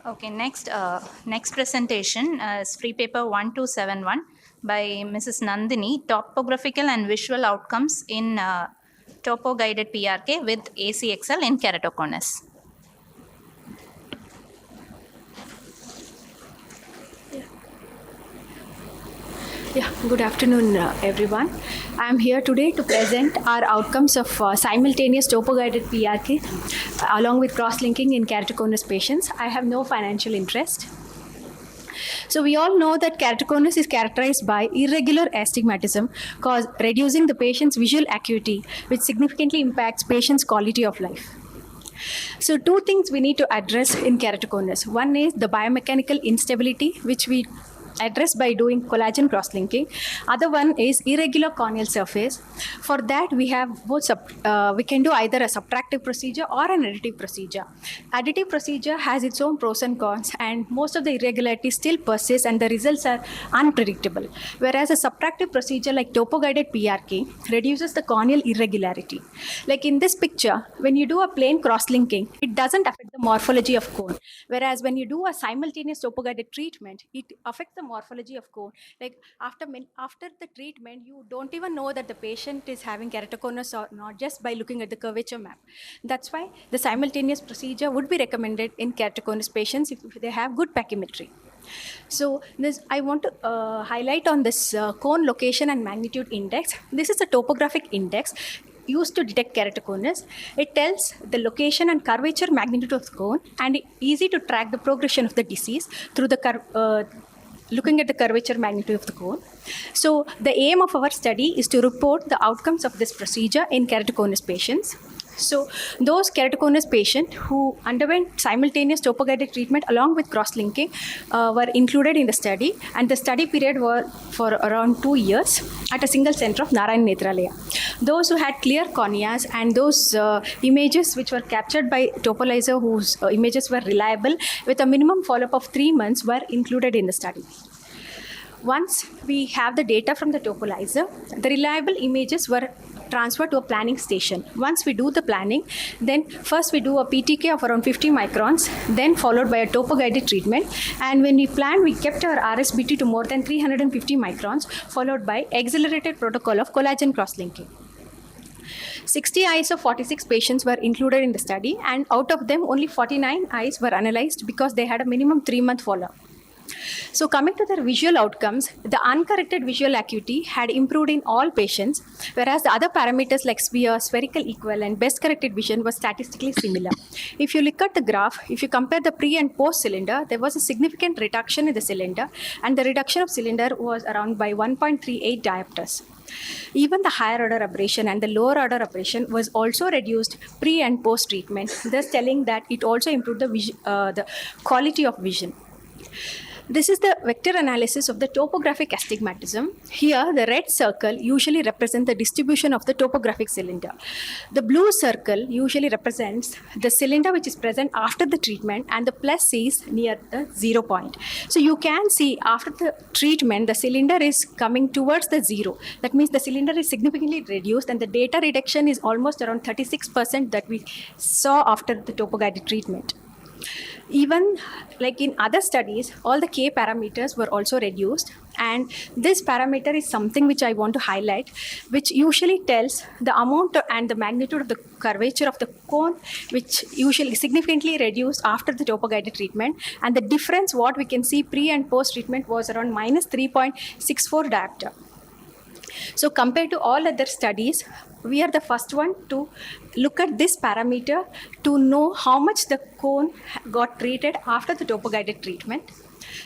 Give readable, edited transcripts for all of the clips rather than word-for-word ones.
Okay, next presentation is free paper 1271 by Mrs NANDINI, Topographical and Visual Outcomes in Topo-guided PRK with ACXL in keratoconus. Yeah, good afternoon, everyone. I am here today to present our outcomes of simultaneous topo-guided PRK along with cross-linking in keratoconus patients. I have no financial interest. So we all know that keratoconus is characterized by irregular astigmatism, reducing the patient's visual acuity, which significantly impacts patient's quality of life. So two things we need to address in keratoconus. One is the biomechanical instability, which we address by doing collagen cross-linking. Other one is irregular corneal surface. For that, we have both. We can do either a subtractive procedure or an additive procedure. Additive procedure has its own pros and cons, and most of the irregularities still persist, and the results are unpredictable. Whereas a subtractive procedure like topo-guided PRK reduces the corneal irregularity. Like in this picture, when you do a plain cross-linking, it doesn't affect the morphology of cone. Whereas when you do a simultaneous topo-guided treatment, it affects the morphology of cone. Like after the treatment, you don't even know that the patient is having keratoconus or not just by looking at the curvature map. That's why the simultaneous procedure would be recommended in keratoconus patients if they have good pachymetry. So I want to highlight on this cone location and magnitude index. This is a topographic index used to detect keratoconus. It tells the location and curvature magnitude of the cone, and easy to track the progression of the disease through the looking at the curvature magnitude of the cone. So the aim of our study is to report the outcomes of this procedure in keratoconus patients. So those keratoconus patients who underwent simultaneous topo-guided treatment along with cross-linking were included in the study, and the study period was for around 2 years at a single center of Narayan Nethralaya. Those who had clear corneas and those images which were captured by topolyzer whose images were reliable with a minimum follow-up of 3 months were included in the study. Once we have the data from the topolyzer, the reliable images were transferred to a planning station. Once we do the planning, then first we do a PTK of around 50 microns, then followed by a topo-guided treatment. And when we planned, we kept our RSBT to more than 350 microns, followed by accelerated protocol of collagen cross-linking. 60 eyes of 46 patients were included in the study, and out of them, only 49 eyes were analyzed because they had a minimum 3-month follow-up. So coming to the visual outcomes, the uncorrected visual acuity had improved in all patients, whereas the other parameters like sphere, spherical equal, and best corrected vision were statistically similar. If you look at the graph, if you compare the pre and post cylinder, there was a significant reduction in the cylinder, and the reduction of cylinder was around by 1.38 diopters. Even the higher order aberration and the lower order aberration was also reduced pre and post treatment, thus telling that it also improved the quality of vision. This is the vector analysis of the topographic astigmatism. Here, the red circle usually represents the distribution of the topographic cylinder. The blue circle usually represents the cylinder which is present after the treatment, and the plus is near the 0 point. So you can see after the treatment, the cylinder is coming towards the 0. That means the cylinder is significantly reduced, and the data reduction is almost around 36% that we saw after the topo-guided treatment. Even like in other studies, all the K parameters were also reduced, and this parameter is something which I want to highlight, which usually tells the amount and the magnitude of the curvature of the cone, which usually significantly reduced after the topo-guided treatment, and the difference what we can see pre and post treatment was around minus 3.64 diopter. So compared to all other studies, we are the first one to look at this parameter to know how much the cone got treated after the topo-guided treatment.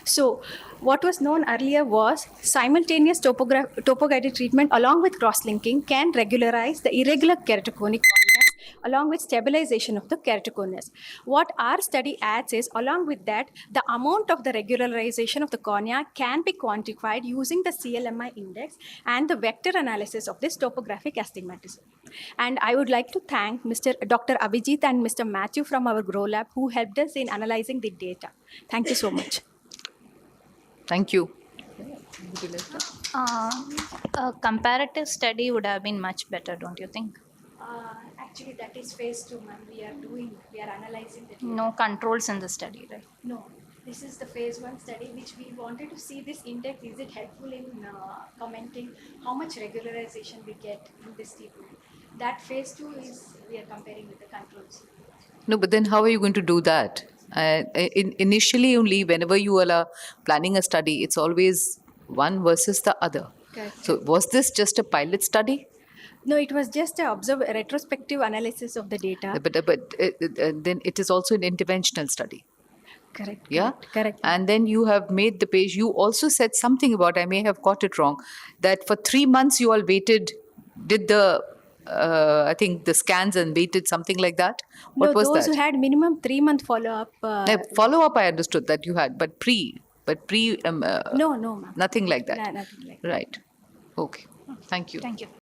So what was known earlier was simultaneous topo-guided treatment along with cross-linking can regularize the irregular keratoconic corneas along with stabilization of the keratoconus. What our study adds is, along with that, the amount of the regularization of the cornea can be quantified using the CLMI index and the vector analysis of this topographic astigmatism. And I would like to thank Dr. Abhijit and Mr. Matthew from our GROW lab who helped us in analyzing the data. Thank you so much. Thank you. A comparative study would have been much better, don't you think? Actually, that is phase 2, ma'am. We are analyzing the data. No controls in the study, right? No, this is the phase 1 study which we wanted to see this index. Is it helpful in commenting how much regularization we get in this people? That phase 2 is we are comparing with the controls. No, but then how are you going to do that? Initially, only whenever you are planning a study, it's always one versus the other. Correct. So, was this just a pilot study? No, it was just a retrospective analysis of the data. But then it is also an interventional study. Correct. Yeah. Correct. And then you have made the page. You also said something about, I may have got it wrong, that for 3 months you all waited, did the I think the scans and waited, something like that. What No, was those that? who had minimum 3-month follow-up. Follow up, I understood that you had, but pre, No, ma'am. nothing like that. Nothing like that. Right. Okay. Thank you. Thank you.